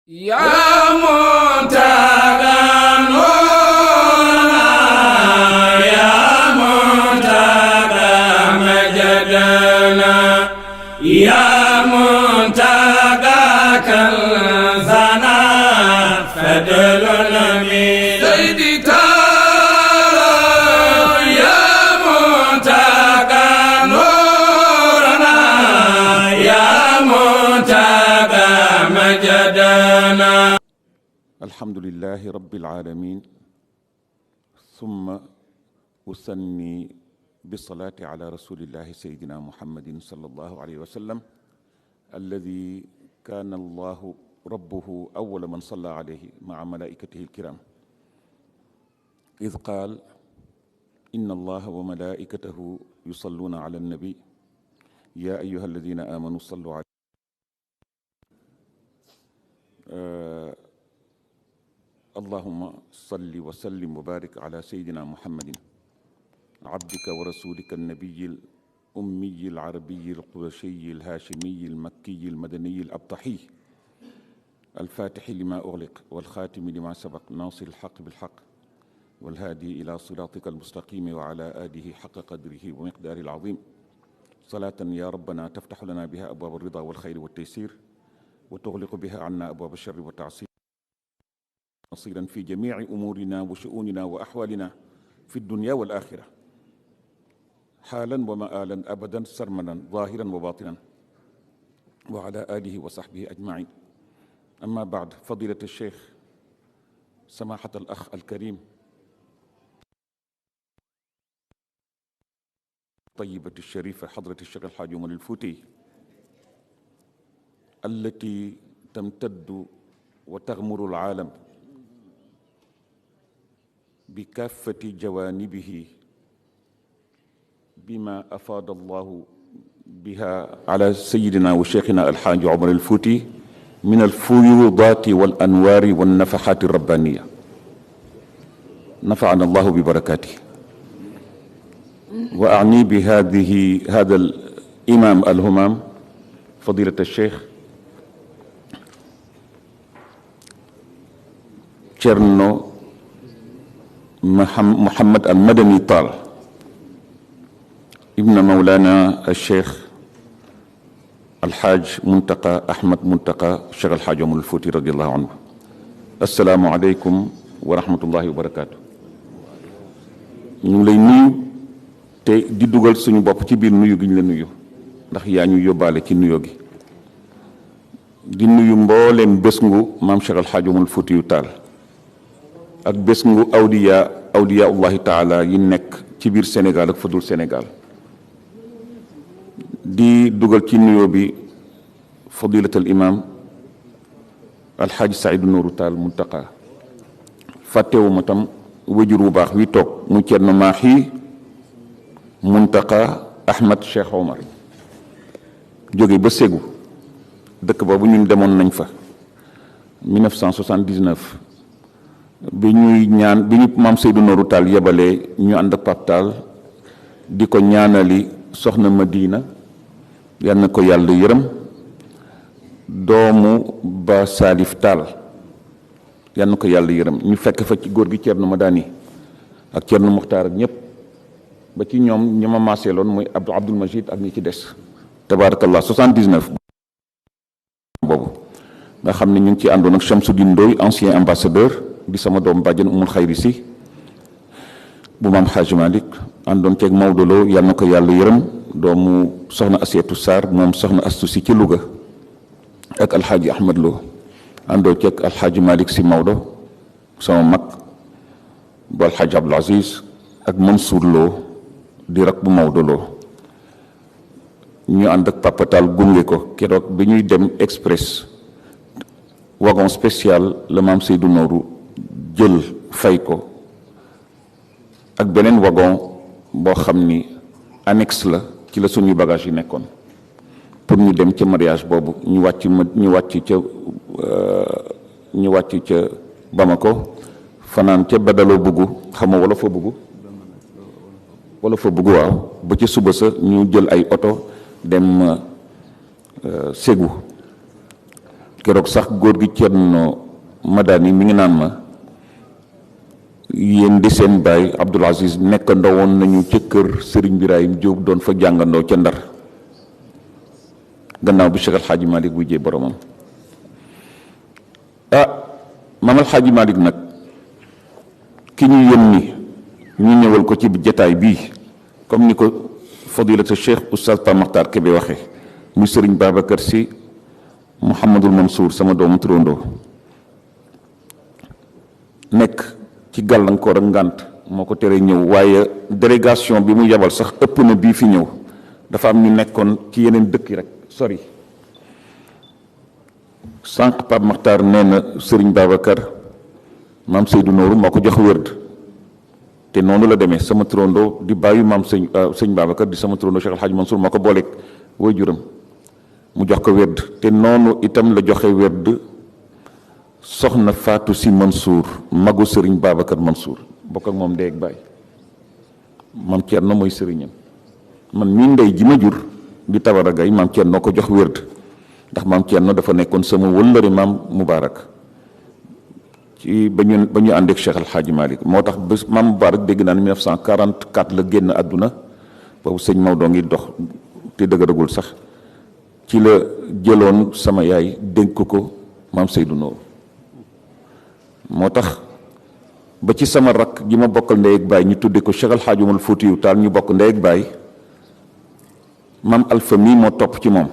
yaa Muntaga nuurana yaa Muntaga majdana yaa Muntaga kanzana fadlun min saydi taala yaa Muntaga nuurana yaa Muntaga majdana. alhamdulillahi rabbil alamin summa usanni bisalaati ala rasulillahi sayidina muhammadin sallallahu alayhi wa sallam alladi kaana allahu rabbuhu awwala man salla alayhi maa malaikatihi alkiram id qaal inna allaha wa malaikatahu yusalluna ala annabi ya ayuha alladina amanu sallu alayhi allahuma salli wa sallim wa barik ala sayidina muhammadin abdika wa rasulika annabiyi al ummiyi al arabiyi al qurashiyi al hashimiyi al makkiyi al madaniyi al abtahi al fatixi lima ugliq wal xaatimi lima sabaq nasir al xaq bil xaq wal haadi ila siratika al mustaqimi wa ala alihi xaqa qadrihi wa miqdaari al azim salaatan ya rabbana taftaxu lana biha abwaab al rida wal xayri wa taysir wa tuxliqu biha anna abwaab al sharri wa taasir نصيرا في جميع أمورنا وشؤوننا وأحوالنا في الدنيا والآخرة حالا ومآلا أبدا سرمدا ظاهرا وباطنا وعلى آله وصحبه أجمعين أما بعد فضيلة الشيخ سماحة الأخ الكريم طيبة الشريفة حضرة الشيخ الحاج عمر الفوتي التي تمتد وتغمر العالم بكافة جوانبه بما أفاد الله بها على سيدنا وشيخنا الحاج عمر الفوتي من الفيوضات والأنوار والنفحات الربانية نفعنا الله ببركاته وأعني هذا الإمام الهمام فضيلة الشيخ Cerno Muhammad al Madani Tall ibn Mawlana al Cheikh Alxaaj Muntaqa Ahmad Muntaqa Cheikh Alxaaj Omar al Fouti radiyallahu anhu. Assalaamu aleykum wa rahmatullahi wa barakaatu. ñu ngi lay nuyu te di dugal suñu bopp ci biir nuyu gi ñu la nuyu ndax yaa ñu yóbbaale ci nuyoo gi di nuyu mbooleem bés ngu maam Cheikh Alxaaj Omar al Fouti yu Taal ak bés ngu awliya ullahi taala yi nekk ci biir Sénégal ak fudul Sénégal di dugal ci nuyoo bi fadilatal imam alxaaji Saidu Nooru Taal Muntaqa fàttewuma tam wajur bu baax wi toog mu Cerno Maahi Muntaqa Ahmad Cheikh Omar jóge ba Ségou dëkk boobu ñun demoon nañ fa 1979 bi ñu maam Seydou Nourou Tall yebalee ñu ànd ak Pape Tall di ko ñaanali soxna Madina yal na ko yàlla yërëm doomu ba Salif Tall yal na ko yàlla yërëm ñu fekk fa ci góor gi Thierno Madani ak Thierno Muxtaar ak ñëpp ba ci ñoom ñi ma maaseeloon mooy Abdoul Majid ak ñi ci des tabaarakallah 79 boobu nga xam ne ñu ngi ci àndoon ak Chamsuddin Ndoy ancien ambassadeur di sama doom bàjjen umul xayri si bu maam Xaaji Malik àndoon ceeg Maodo Lo yal na ko yàlla yërëm doomu soxna Asietu Sarr moom soxna Astu si ci Louga ak alxaaji Ahmad Lo àndoon ceeg alxaaji Malik si Maodo sama mag bu alxaaji Abdul Aziz ak Mansour Lo di rak bu Maodo Lo ñu ànd ak Papa Tall gunge ko keroog bi ñuy dem express wagon spécial la maam Seydou Nourou jël fay ko ak beneen wagon boo xam ni annexe la ci la suñuy bagage yi nekkoon pour ñu dem ca mariage boobu ñu wàcc ca Bamako fanaan ca Badaloo Buggu xam nga wala fa buggu waaw ba ci suba sa ñu jël ay oto dem Ségou keroog sax góor gi Cerno Madani mi ngi naan ma yéen di seen baay Abdoul Aziz nekkandoo woon nañu ca kër Serigne Birahim Diop doon fa jàngandoo ca Ndar gannaaw bi Cheikh El Hadji Malick wujjee boromam. Maam El Hadji Malick nag ki ñu yónni ñu ñëwal ko ci jataay bii comme ni ko fadilatu Cheikh Oustaz Pape Makhtar Kébé waxee muy Serigne Babacar Sy Mouhamadul Mansour sama doomu turandoo nekk ci gàllankoor ak ngànt moo ko teree ñëw, waaye délégation bi mu yabal sax ëpp na bii fi ñëw. dafa am ñu nekkoon ci yeneen dëkk rek sori. sànq Pape Makhtar nee na Serigne Babacar maam Seydou Nourou moo ko jox wërd te noonu la demee. sama turandoo di bàyyi maam sëñ Babacar di sama turandoo Cheikh El Hadji Mansour moo ko booleeg waajuram mu jox ko wërd te noonu itam la joxe wërd soxna Fatou Sy Mansour magu Serigne Babacar Mansour bokk ak moom ndey ak baay. maam Thierno mooy sëriñam, man mii ndey ji ma jur di Tabara Gaye maam Thierno ko jox wërd ndax maam Thierno dafa nekkoon sama wëllëre maam Moubarak ci ba ñu ànd ak Cheikh El Hadji Malick. moo tax bés maam Moubarak dégg naa ne 1944 la génn àdduna boobu sëñ Maodo ngi dox te dëgëragul sax ci la jëloon sama yaay dénk ko maam Seydou Nourou. moo tax ba ci sama rakk ji ma bokkal ndey ak baay ñu tudde ko Cheikh El Hadji Omar Foutiyou Tall ñu bokk ndey ak baay maam Alpha mii moo topp ci moom.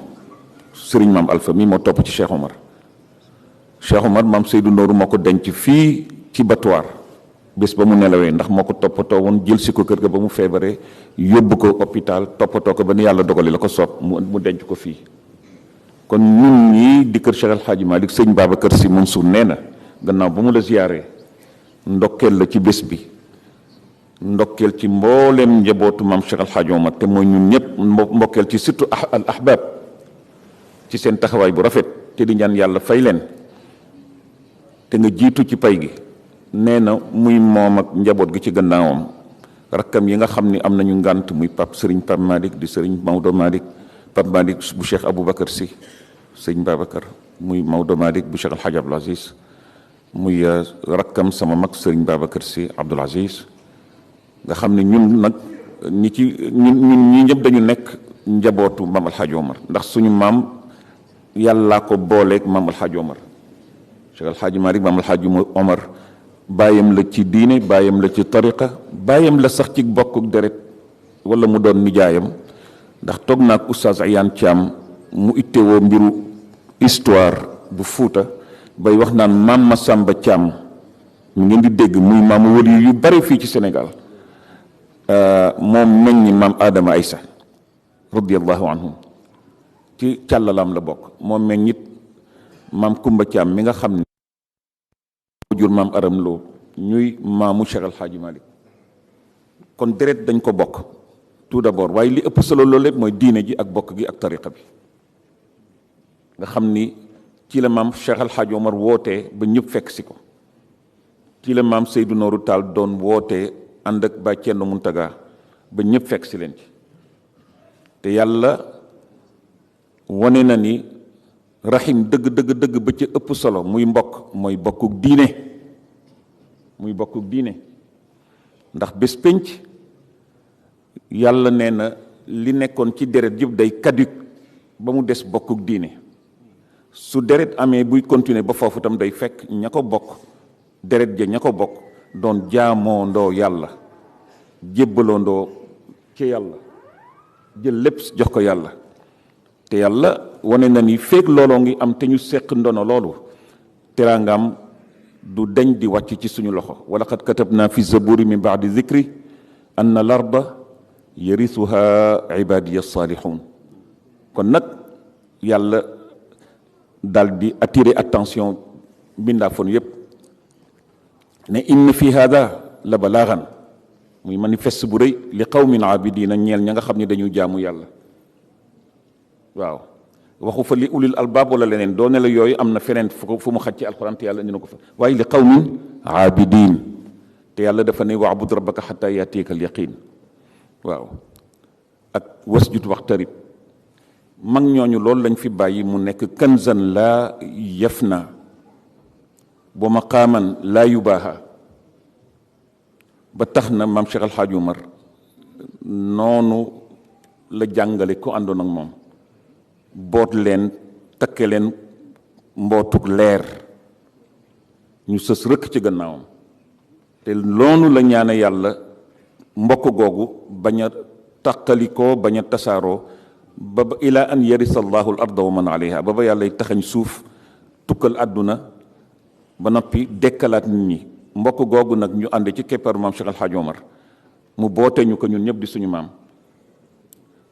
sëriñ maam Alpha mii moo topp ci Cheikh Omar. Cheikh Omar maam Seydou Nourou moo ko denc fii ci Batuwaar bés ba mu nelawee ndax moo ko toppatoo woon jël si ko kër ga ba mu feebaree yóbbu ko hôpital toppatoo ko ba ni yàlla dogali la ko soob mu denc ko fii. kon ñun ñii di kër Cheikh El Hadji Malick sëñ Babacar Sy Mansour nee na gannaaw ba mu la ziyaaree ndokkeel la ci bés bi, ndokkeel ci mbooleem njabootu maam Cheikh El Hadji Omar te mooy ñun ñëpp mbokkeel ci surtout al ahbab ci seen taxawaay bu rafet te di ñaan yàlla fay leen te nga jiitu ci pay gi. nee na muy moom ak njaboot gi ci gannaawam rakkam yi nga xam ni am nañu ngànt muy Pape Serigne Pape Malick di Serigne Maodo Malick, Pape Malick bu Cheikh Aboubacar Sy, sëñ Babacar muy Maodo Malick bu Cheikh El Hadji Abdoul Aziz, muy rakkam sama mag Serigne Babacar Sy Abdoul Aziz. nga xam ne ñun nag ñun ñi ñëpp dañu nekk njabootu maam El Hadji Omar ndax suñu maam yàllaa ko booleeg maam El Hadji Omar. Cheikh El Hadji Malick maam El Hadji Omar bàyyam la ci diine, bàyyam la ci tariqa, bàyyam la sax ci bokkuk deret wala mu doon nijaayam. ndax toog naa ak oustaz Ayaan Thiam mu ittewoo mbiru histoire bu Fuuta bay wax naan maam Masamba Thiam mu ngeen di dégg muy maamu wali yu bari fii ci Sénégal moom meññi maam Adama Aysa radiyallahu anhum ci càllalaam la bokk. moom meññit maam Kumba Thiam mi nga xam ne jur maam Aram Lo ñuy maamu Cheikh El Hadji Malick. kon deret dañ ko bokk tout d'abord, waaye li ëpp solo loolu lépp mooy diine ji ak bokk gi ak tariqa bi nga xam ni ci la maam Cheikh El Hadji Omar wootee ba ñëpp fekk si ko. ci la maam Seydou Nourou Tall doon wootee ànd ak Baay Cerno Muntaga ba ñëpp fekk si leen ci. te yàlla wane na ni rahim dëgg ba ci ëpp solo muy mbokk mooy bokkuk diine, muy bokkuk diine. ndax bés pénc yàlla nee na li nekkoon ci deret yëpp day caduc ba mu des bokkuk diine. su deret amee buy continuer ba foofu tam day fekk ña ko bokk deret ja ña ko bokk doon jaamoo ndoo yàlla, jébbaloo ndoo ci yàlla, jël lépp jox ko yàlla. te yàlla wane na ni feek looloo ngi am te ñu seq ndono loolu teraangam du deñ di wàcc ci suñu loxo. wa laqad katabna fi zaburi min baadi zikri anna larda yarisuha ibadiya salihun. kon nag yàlla daal di attirer attention mbindaafoon yépp ne inna fi hada la balaagan, muy manifeste bu rëy li qawmin abidina ñeel ña nga xam ne dañu jaamu yàlla. waaw waxu fa li ulil albaab wala leneen doone la yooyu am na feneen fu mu xaj ci alquran te yàlla indi na ko fa, waaye li qawmin abidin te yàlla dafa ne waabud rabbaka xata yaatiika al yaqin. waaw ak wasjud waxtarib mag ñooñu loolu lañ fi bàyyi mu nekk kanzan laa yafna ba maqaaman laa yubaaha ba tax na maam Cheikh Al Hadj Omar noonu la jàngale ku àndoon ak moom boot leen takke leen mbootug leer ñu sës rëkk ci gannaawam te loonu la ñaane yàlla mbokk googu bañ a tàqalikoo bañ a tasaaroo ba ila an yarisa allahu al arda wa man alayha ba yàlla taxañ suuf tukkal àdduna ba noppi dekkalaat nit ñi mbokk googu nag ñu ànd ci kepparu maam Cheikh Al Hadj Omar mu boote ñu ko ñun ñëpp di suñu maam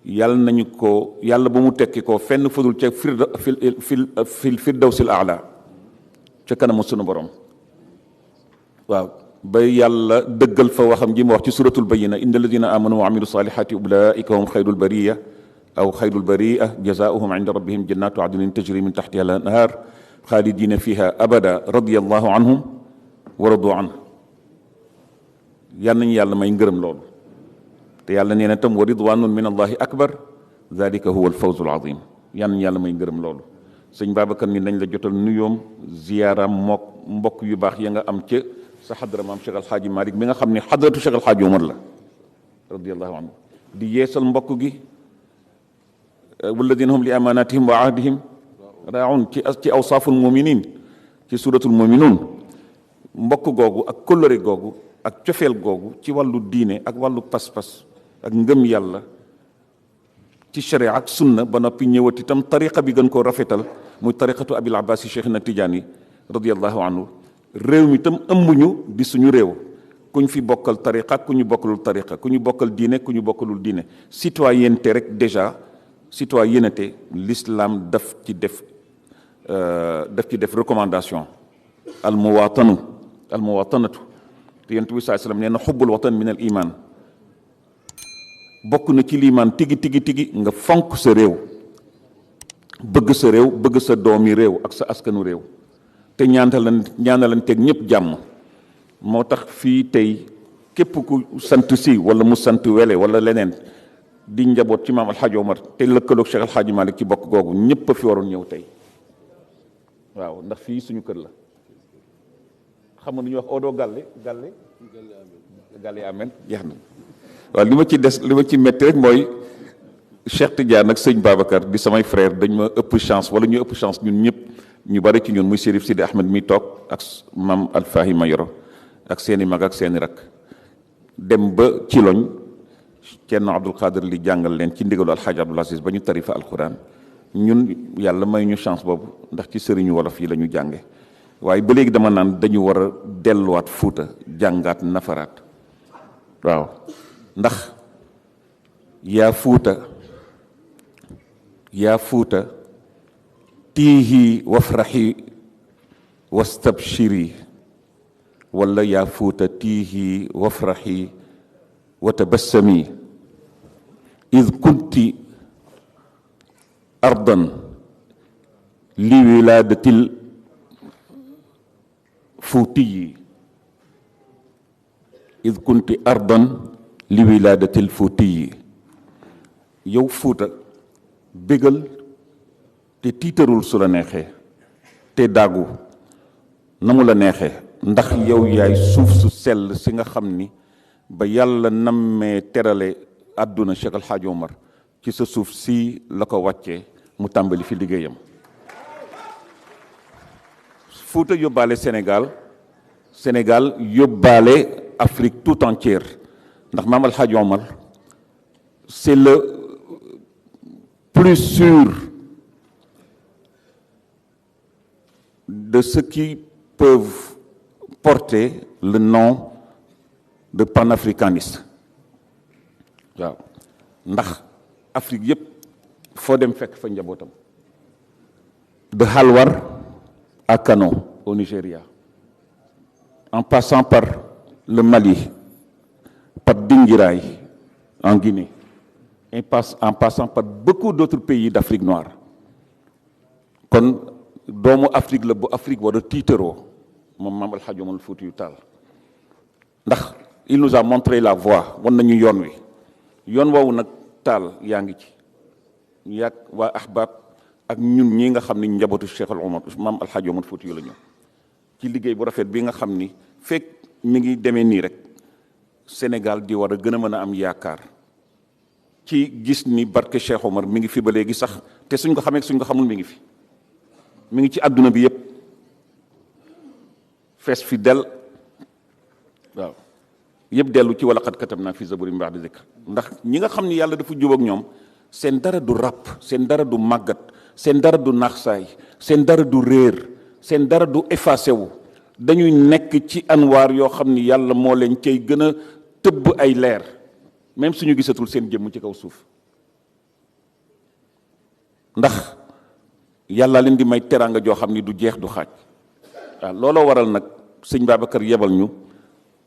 yàlla nañu ko yàlla ba mu tekki ko fenn fudul ca firdawsil aala ca kanamu sunu borom waaw ba yàlla dëggal fa waxam ji mu wax ci suratul bayina inna alladina amanu wa amilu salihati ulaika hum xayrul bariya aw xayrul baria jazaauhum inda rabbihim jannatu adnin tajri min taxtiha al anhar xaalidina fiha abada radiyallahu anhum wa radu anhu yal nañu yàlla may ngërëm loolu te yàlla nee na tam wa ridwanun min allahi akbar dalika huwa alfawzu alazim yal nañu yàlla may ngërëm loolu sëñ Babacar ni nañ la jotal nuyoom ziyaaraam mook mbokk yu baax ya nga am ca sa xadra maam Cheikh Alxaaji Malick mi nga xam ne xadratu Cheikh Alxaaji Omar la radiallahu anhu di yeesal mbokk gi walladina hum li amanatihim wa ahdihim raun ci awsaaful muminin ci suratul muminun mbokk googu ak kóllëre googu ak cofeel googu ci wàllu diine ak wàllu pas-pas ak ngëm yàlla ci sharia ak sunna ba noppi ñëwati itam tariqa bi gën koo rafetal muy tariqatu abil abbas yi Cheikhna Tidiane radiallahu anhu réew mi itam ëmbuñu di suñu réew ku ñu fi bokkal tariqa ku ñu bokkalul tariqa ku ñu bokkal diine ku ñu bokkalul diine citoyenneté rek déjà citoyenneté l'islam daf ci def recommandation al muwatanatu te yonent bi sallallahu alayhi wasallam nee na xubbul watan min al iman bokk na ci liimaan tigi nga fonk sa réew bëgg sa réew bëgg sa doomi réew ak sa askanu réew te ñaanalanteeg ñëpp jàmm moo tax fii tey képp ku sant si wala mu sant wele wala leneen di njaboot ci maam Alxaaji Omar te lëkkaloog Cheikh Alxaaji Malick ci bokk googu ñëpp a fi waroon ñëw tey waaw ndax fii suñu kër la xam nga nu ñuy wax odo galle amen jeex na waaw li ma ci métti rek mooy Cheikh Tidiane ak sëñ Babacar di samay frère dañ ma ëpp chance wala ñu ëpp chance ñun ñëpp ñu bari ci ñun muy Chérif Sidi Ahmed mi toog ak maam Alfahi Mayoro ak seeni mag ak seeni rak dem ba ci loñ Ceerno Abdul Qadir li jàngal leen ci ndigalu Alxaaji Abdul Aziz ba ñu tarifa alquran ñun yàlla may ñu chance boobu ndax ci sëriñu wolof yi la ñu jànge waaye ba léegi dama naan dañu war a delluwaat Fuuta jàngaat nafaraat waaw ndax yaa fuuta tiihi wafraxi wastabshiri wala yaa fuuta tiihi wafraxi watabassami id kunti ardan li wilaadatil fuutiyi id kunti ardan li wilaadatil fuutiyi yow fuuta bégal te tiitarul su la neexee te daagu na mu la neexee ndax yow yaay suuf su sell si nga xam ni ba yàlla nammee terale àdduna Cheikh El Hadj Omar ci sa suuf si la ko wàccee mu tàmbali fi liggéeyam Fuuta yóbbaale Sénégal yóbbaale Afrique tout entière ndax Maam El Hadj Omar c'est le plus sûr de ceux qui peuvent porter le nom de panafricaniste waaw ndax Afrique yëpp foo dem fekk fa njabootam de Halwar à Kano au Nigeria en passant par le Mali par Dinguiraye en Guinée en passant par beaucoup d'autres pays d'Afrique noire kon doomu Afrique la bu Afrique war a tiitaroo moom Maam El Hadj Omar Foutiyou Tall ndax il nous a montré la voie wan nañu yoon wi yoon woowu nag Tall yaa ngi ci yaag waa ahbab ak ñun ñi nga xam ni njabootu Cheikh al Omar maam Alxaaji Omar Fuuti yu la ñu ci liggéey bu rafet bi nga xam ni fekk mi ngi demee nii rek Sénégal di war a gën a mën a am yaakaar ci gis ni barke Cheikh Omar mi ngi fi ba léegi sax te suñ ko xamee suñ ko xamul mi ngi fi mi ngi ci àdduna bi yëpp fees fi del waaw yëpp dellu ci wala xat katab naa fi zaburi min ba'di zikr ndax ñi nga xam ni yàlla dafa jubóog ñoom seen dara du ràpp seen dara du màggat seen dara du naaxsaay seen dara du réer seen dara du effacé wu dañuy nekk ci anwaar yoo xam ni yàlla moo leen cay gën a tëbb ay leer même suñu gisatul seen jëmm ci kaw suuf ndax yàlla leen di may teraanga joo xam ni du jeex du xaaj waaw looloo waral nag sëñ Babacar yebal ñu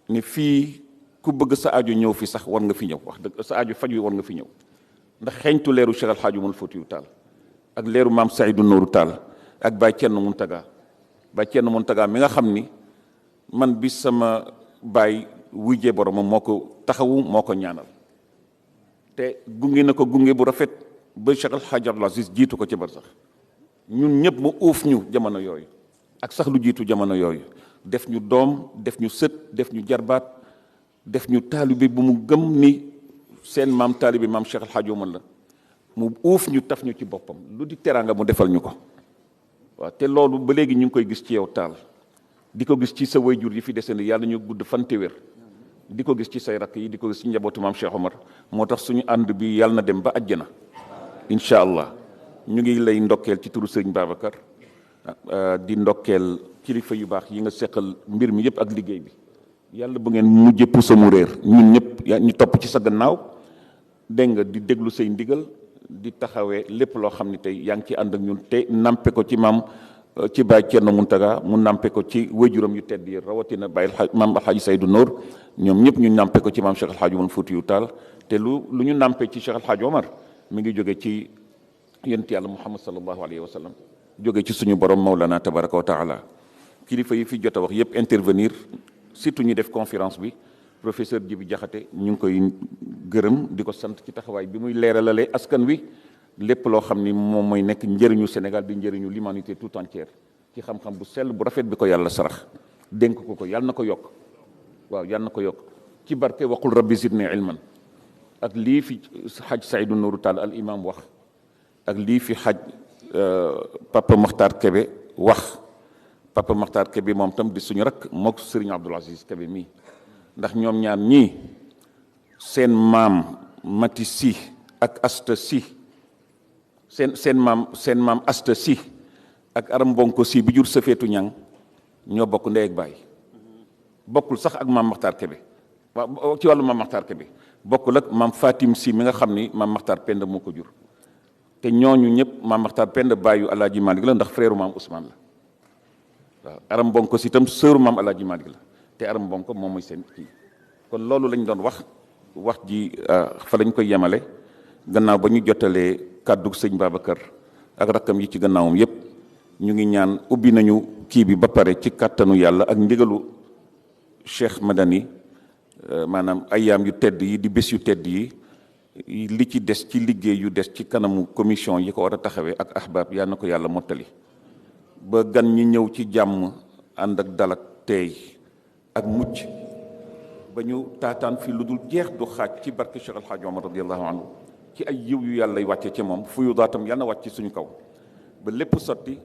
ni fii ku bëgg sa aajo ñëw fi sax war nga fi ñëw wax dëgg sa aajo faj wi war nga fi ñëw ndax xeeñtu leeru Cheikh Al Hadj Oumar Foutiyou Tall ak leeru maam Seydou Nourou Tall ak Baye Thierno Mountaga mi nga xam ni man bi sama baay wujjee boromam moo ko taxawu moo ko ñaanal te gunge na ko gunge bu rafet ba Cheikh Al Hadj Abdoul Aziz jiitu ko ci bar sax ñun ñëpp mu uuf ñu jamono yooyu ak sax lu jiitu jamono yooyu def ñu doom def ñu sët def ñu jarbaat def ñu taalibe bu mu gëm ni seen maam taalibe maam Cheikh Al Hadj Oumar la mu uuf ñu taf ñu ci boppam lu di teraanga mu defal ñu ko waaw te loolu ba léegi ñu ngi koy gis ci yow Tall di ko gis ci sa wayjur yi fi desandi yàlla ñu gudd fan te wér di ko gis ci say rakk yi di ko gis ci njabootu maam Cheikh Omar moo tax suñu ànd bi yàlla na dem ba àjjana incha allah ñu ngi lay ndokkeel ci turu sëriñ Babacar di ndokkeel kilifa yu baax yi nga seqal mbir mi yëpp ak liggéey bi yàlla bu ngeen mujjee puso mu réer ñun ñëpp ñu topp ci sa gannaaw dégg nga di déglu say ndigal di taxawee lépp loo xam ne tey yaa ngi ci ànd ak ñun te nampe ko ci maam ci Baye Thierno Mountaga mu nampe ko ci wéjuram yu tedd yi rawatina Baye maam Alxaaji Seydou Nour ñoom ñëpp ñu nampe ko ci maam Cheikh Al Hadj Oumar Foutiyou Tall te lu ñu nampe ci Cheikh Al Hadj Omar mi ngi jóge ci yonent yàlla Muhammad sallallahu alayhi wa sallam jóge ci suñu borom Mawlana tabaraka wa taala kilifa yi fi jot a wax yëpp intervenir surtout ñu def conférence bi professeur Djibi Diakhaté ñu ngi koy gërëm di ko sant ci taxawaay bi muy leeralalee askan wi lépp loo xam ni moom mooy nekk njëriñu Sénégal di njëriñu l'humanité tout entière ci xam-xam bu sell bu rafet bi ko yàlla sarax dénk ko yàlla na ko yokk waaw yàlla na ko yokk ci barke waqul rabbi zidni ilman ak lii fi xaj Seydou Nourou Tall al imam wax ak lii fi xaj Papa Makhtar Kébé wax Papa Makhtar Kébé moom tam di suñu rakk mook Serigne Abdoul Aziz Kébé mii ndax ñoom ñaar ñii seen maam Mati Si ak Asta Si seen maam Asta Si ak Aram Bonko Si bi jur Safeetu Ñang ñoo bokk ndey ak baay bokkul sax ak maam Makhtar Kébé waaw ci wàllu maam Makhtar Kébé bokkul ak maam Fatim Si mi nga xam ni maam Makhtar Penda moo ko jur te ñooñu ñëpp maam Makhtar Penda baayu Alaaji Malick la ndax frère maam Ousmane la waaw Aram Bonko Si itam sœuru maam Alaaji Malick la te Aram Bonko moom mooy seen kii kon loolu lañ doon wax ji fa lañ koy yemale gannaaw ba ñu jotalee kàddu sëñ Babacar ak rakkam yi ci gannaawam yépp ñu ngi ñaan ubbi nañu kii bi ba pare ci kàttanu yàlla ak ndigalu Cheikh Madani maanaam ayaam yu tedd yi di bés yu tedd yi li ci des ci liggéey yu des ci kanamu commission yi ko war a taxawee ak ahbab yal na ko yàlla mottali ba gan ñi ñëw ci jàmm ànd ak dal ak teey ak mucc ba ñu taataan fi lu dul jeex du xaaj ci barke Cheikh Al Hadj Omar radiyallahu anhu ci ay yiw yu yàlla wàcce ci moom fuyu daatam yàlla na wàcc ci suñu kaw ba lépp sotti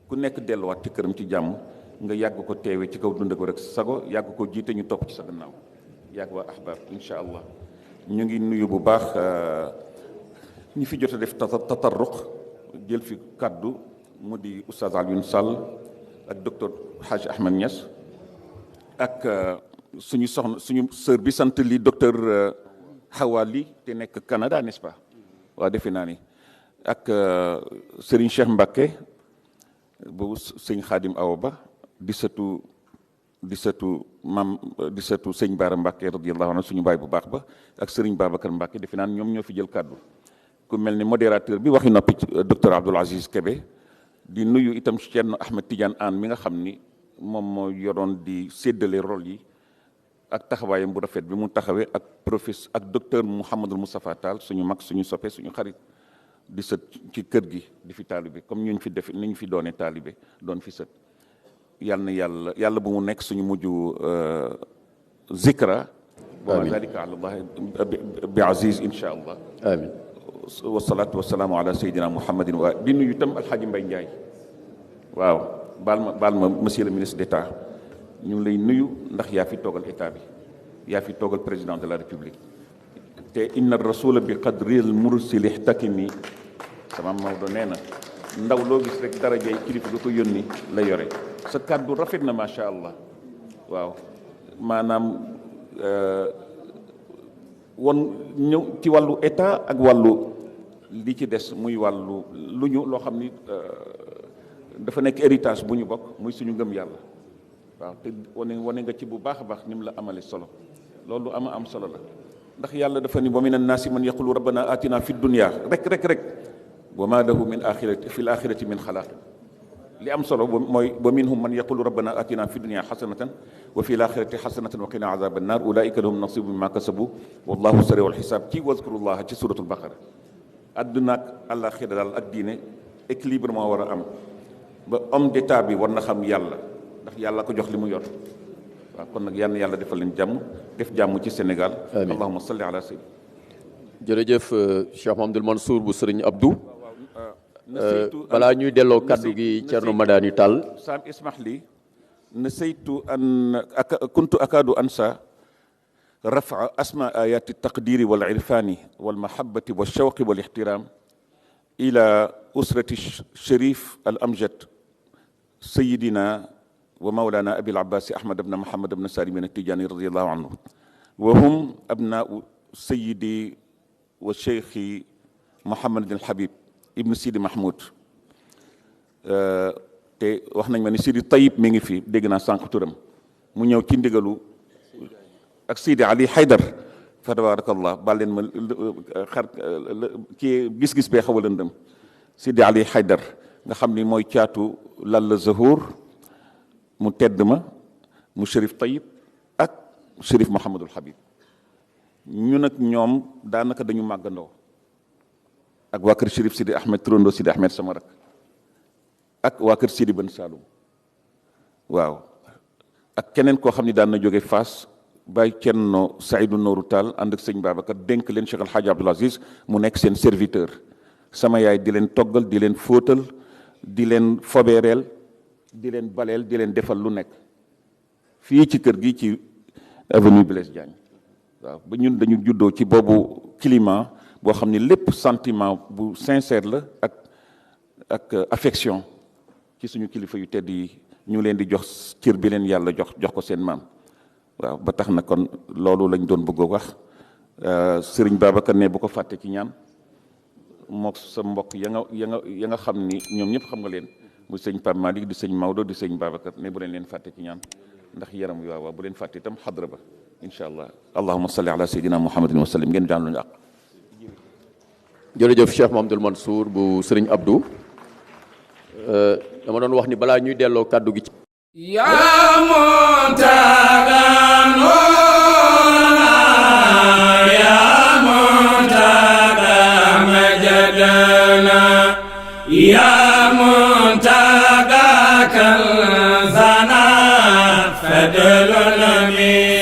ku nekk delluwaat ci këram ci jàmm nga yàgg ko teewee ci kaw dund ko rek sago yàgg ko jiite ñu topp ci sa gannaaw yàgg waa ahbab incha allah ñu ngi nuyu bu baax ñi fi jot a def tatarruq jël fi kaddu mu di oustaz Alioune Sall ak docteur Hadj Ahmed Niass ak suñu soxna suñu sœur bi sant li docteur Hawali te nekk Canada n'est-ce pas waaw defe naa ni ak Serigne Cheikh Mbacké bu sëñ Khadim Awa Ba di sëtu sëñ Baara Mbacké radiyallahu anhu suñu baay bu baax ba ak Serigne Babacar Mbacké defe naa ñoom ñoo fi jël kàddu ku mel ni modérateur bi waxi noppi docteur Abdoul Aziz Kébé di nuyu itam Thierno Ahmed Tidiane Anne mi nga xam ni moom moo yoroon di séddale rôle yi ak taxawaayam bu rafet bi mu taxawee ak professeur ak docteur Mouhamadul Moustapha Tall suñu mag suñu soppe suñu xarit di sët ci kër gi di fi taalibe comme ñu fi def ni ñu fi doone taalibe doon fi sët yal na yàlla bu mu nekk suñu mujj zikra wa ma zalika ala allah bi aziz insha allah amin wasalaatu wasalaamu ala sayidina muhammadin wa di nuyu itam alxaaji Mbay Njaay waaw baal ma monsieur le ministre d'État ñu ngi lay nuyu ndax yaa fi toogal état bi yaa fi toogal président de la république te inna rasula bi qadril mursili ihtakimi sama Maodo nee na ndaw loo gis rek darajay kilifa ga ko yónni la yore sa kàddu rafet na macha allah waaw maanaam won ñëw ci wàllu état ak wàllu li ci des muy wàllu lu ñu loo xam ni dafa nekk héritage bu ñu bokk muy suñu ngëm yàlla waaw te wane nga ci bu baax a baax ni mu la amale solo loolu am solo la ndax yàlla dafa ni wa min annaasi man yaqulu rabbana atina fi dunya rek wa ma lahu min axirati fi l axirati min xalaaq li am solo mooy wa minhum man yaqulu rabbana atina fi dunya xasanatan wa fi l axirati xasanatan wa qina azaba annar ulaika lahum nasibu mimma kasabu wallahu sariu alxisaab ci wazkurullaha ci suratul baqara adduna ak àllaaxira daal ak diine équilibre moo war a am ba homme d'état bi war na xam yàlla ndax yàlla ko jox li mu yor waaw kon nag yal na yàlla defal leen jàmm def jàmm ci Sénégal allahumma salli ala sayyid jërëjëf Cheikh Mouhamadoul Mansour bu Sëriñ Abdou balaa ñuy delloo kaddu gi Thierno Madani Tall saam ismah li nasaytu an kuntu akaadu ansa رفع أسماء آيات التقدير والعرفان والمحبة والشوق والاحترام إلى أسرة الشريف الأمجد سيدنا ومولانا أبي العباس أحمد بن محمد بن سالم التجاني رضي الله عنه وهم أبناء سيدي والشيخ محمد الحبيب ابن سيدي محمود te wax nañ ma ni Sidi Tayib mi ngi fi dégg naa sànq turam mu ñëw ci ndigalu ak Sidi Ali Haydar fa tabarakallah baal leen ma kii gis-gis bee xaw a lëndëm Sidi Ali Haydar nga xam ni mooy caatu Lalla Zahour mu tedd ma mu Chérif Tayib ak Chérif Mouhamadul Habib ñun ak ñoom daanaka dañu màggandoo ak waa kër Chérif Sidi Ahmed Turando Sidi Ahmed sama rak ak waa kër Sidi Ben Saloum waaw ak keneen koo xam ni daan na jóge Fass Baye Thierno Saïdou Nourou Tall ànd ak sëñ Babacar dénk leen Cheikh El Hadj Abdoul Aziz mu nekk seen serviteur sama yaay di leen toggal di leen fóotal di leen fobeereel di leen baleel di leen defal lu nekk fii ci kër gi ci avenue Blaise Diagne waaw ba ñun dañu juddoo ci boobu climat boo xam ni lépp sentiment bu sincère la ak affection ci suñu kilifa yu tedd yi ñu leen di jox cër bi leen yàlla jox ko seen maam waaw ba tax na kon loolu lañ doon bëgg a wax sëriñ Babacar ne bu ko fàtte ci ñaan mook sa mbokk ya nga xam ni ñoom ñëpp xam nga leen muy sëñ Pape Malick di sëñ Maodo di sëñ Babacar ne bu leen fàtte ci ñaan ndax yaram wi waaw bu leen fàtte itam xadra ba incha allah allahumma salli ala sayyidina muhammadin wa sallim ngeen jaan luñu ak jërëjëf Cheikh Mouhamadoul Mansour bu Sëriñ Abdou dama doon wax ni balaa ñuy delloo kàddu gi ci yaa Muntaga noona yaa Muntaga majadana yaa Muntaga kanzana fadlun min